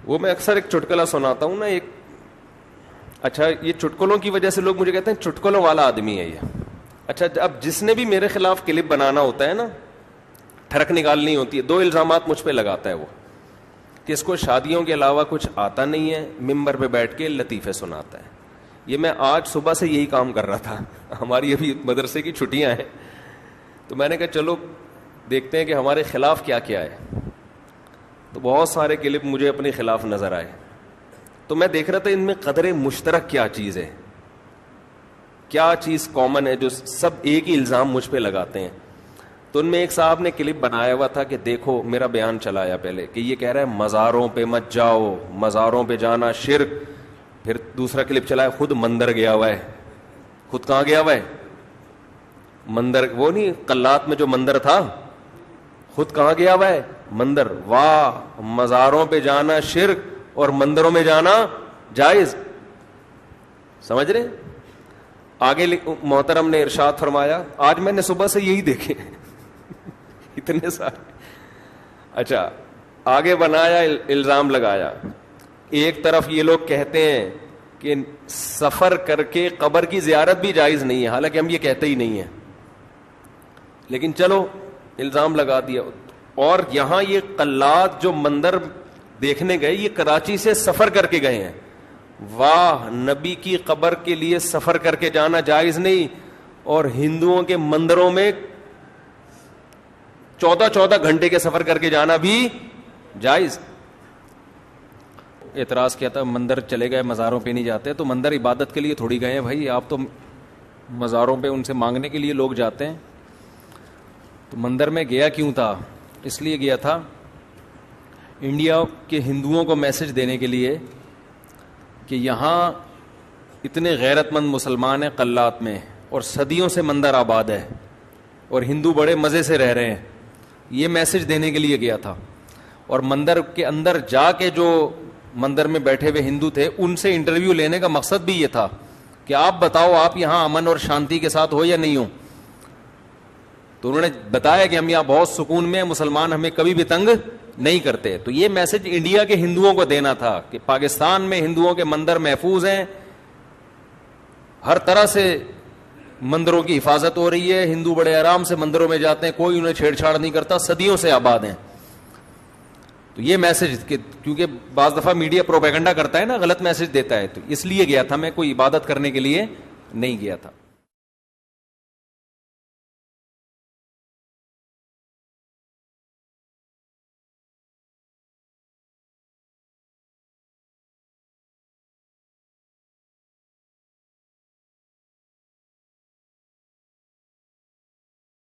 وہ میں اکثر ایک چٹکلا سناتا ہوں نا، ایک اچھا یہ چٹکلوں کی وجہ سے لوگ مجھے کہتے ہیں چٹکلوں والا آدمی ہے یہ. اچھا اب جس نے بھی میرے خلاف کلپ بنانا ہوتا ہے نا، ٹھڑک نکالنی ہوتی ہے، 2 الزامات مجھ پہ لگاتا ہے وہ، کہ اس کو شادیوں کے علاوہ کچھ آتا نہیں ہے، ممبر پہ بیٹھ کے لطیفے سناتا ہے. یہ میں آج صبح سے یہی کام کر رہا تھا. ہماری ابھی مدرسے کی چھٹیاں ہیں تو میں نے کہا چلو دیکھتے ہیں کہ ہمارے خلاف کیا کیا ہے. تو بہت سارے کلپ مجھے اپنے خلاف نظر آئے. تو میں دیکھ رہا تھا ان میں قدر مشترک کیا چیز ہے، کیا چیز کامن ہے جو سب ایک ہی الزام مجھ پہ لگاتے ہیں. تو ان میں ایک صاحب نے کلپ بنایا ہوا تھا کہ دیکھو میرا بیان چلایا پہلے کہ یہ کہہ رہا ہے مزاروں پہ مت جاؤ، مزاروں پہ جانا شرک. پھر دوسرا کلپ چلایا خود مندر گیا ہوا ہے. خود کہاں گیا ہوا ہے؟ مندر. وہ نہیں قلات میں جو مندر تھا، خود کہاں گیا ہوا ہے؟ مندر. واہ، مزاروں پہ جانا شرک اور مندروں میں جانا جائز. سمجھ رہے؟ آگے محترم نے ارشاد فرمایا، آج میں نے صبح سے یہی دیکھے اتنے سارے. اچھا آگے بنایا، الزام لگایا. ایک طرف یہ لوگ کہتے ہیں کہ سفر کر کے قبر کی زیارت بھی جائز نہیں ہے، حالانکہ ہم یہ کہتے ہی نہیں ہیں، لیکن چلو الزام لگا دیا. اور یہاں یہ قلات جو مندر دیکھنے گئے یہ کراچی سے سفر کر کے گئے ہیں. واہ، نبی کی قبر کے لیے سفر کر کے جانا جائز نہیں، اور ہندوؤں کے مندروں میں 14 گھنٹے کے سفر کر کے جانا بھی جائز. اعتراض کیا تھا مندر چلے گئے مزاروں پہ نہیں جاتے. تو مندر عبادت کے لیے تھوڑی گئے ہیں بھائی، آپ تو مزاروں پہ ان سے مانگنے کے لیے لوگ جاتے ہیں. تو مندر میں گیا کیوں تھا؟ اس لیے گیا تھا انڈیا کے ہندوؤں کو میسج دینے کے لیے کہ یہاں اتنے غیرت مند مسلمان ہیں قلات میں، اور صدیوں سے مندر آباد ہے اور ہندو بڑے مزے سے رہ رہے ہیں. یہ میسج دینے کے لیے گیا تھا. اور مندر کے اندر جا کے جو مندر میں بیٹھے ہوئے ہندو تھے ان سے انٹرویو لینے کا مقصد بھی یہ تھا کہ آپ بتاؤ آپ یہاں امن اور شانتی کے ساتھ ہو یا نہیں ہو. تو انہوں نے بتایا کہ ہم یہاں بہت سکون میں، مسلمان ہمیں کبھی بھی تنگ نہیں کرتے. تو یہ میسج انڈیا کے ہندوؤں کو دینا تھا کہ پاکستان میں ہندوؤں کے مندر محفوظ ہیں، ہر طرح سے مندروں کی حفاظت ہو رہی ہے، ہندو بڑے آرام سے مندروں میں جاتے ہیں، کوئی انہیں چھیڑ چھاڑ نہیں کرتا، صدیوں سے آباد ہیں. تو یہ میسج کیونکہ بعض دفعہ میڈیا پروپیگنڈا کرتا ہے نا، غلط میسج دیتا ہے، تو اس لیے گیا تھا میں، کوئی عبادت کرنے کے لیے نہیں گیا تھا.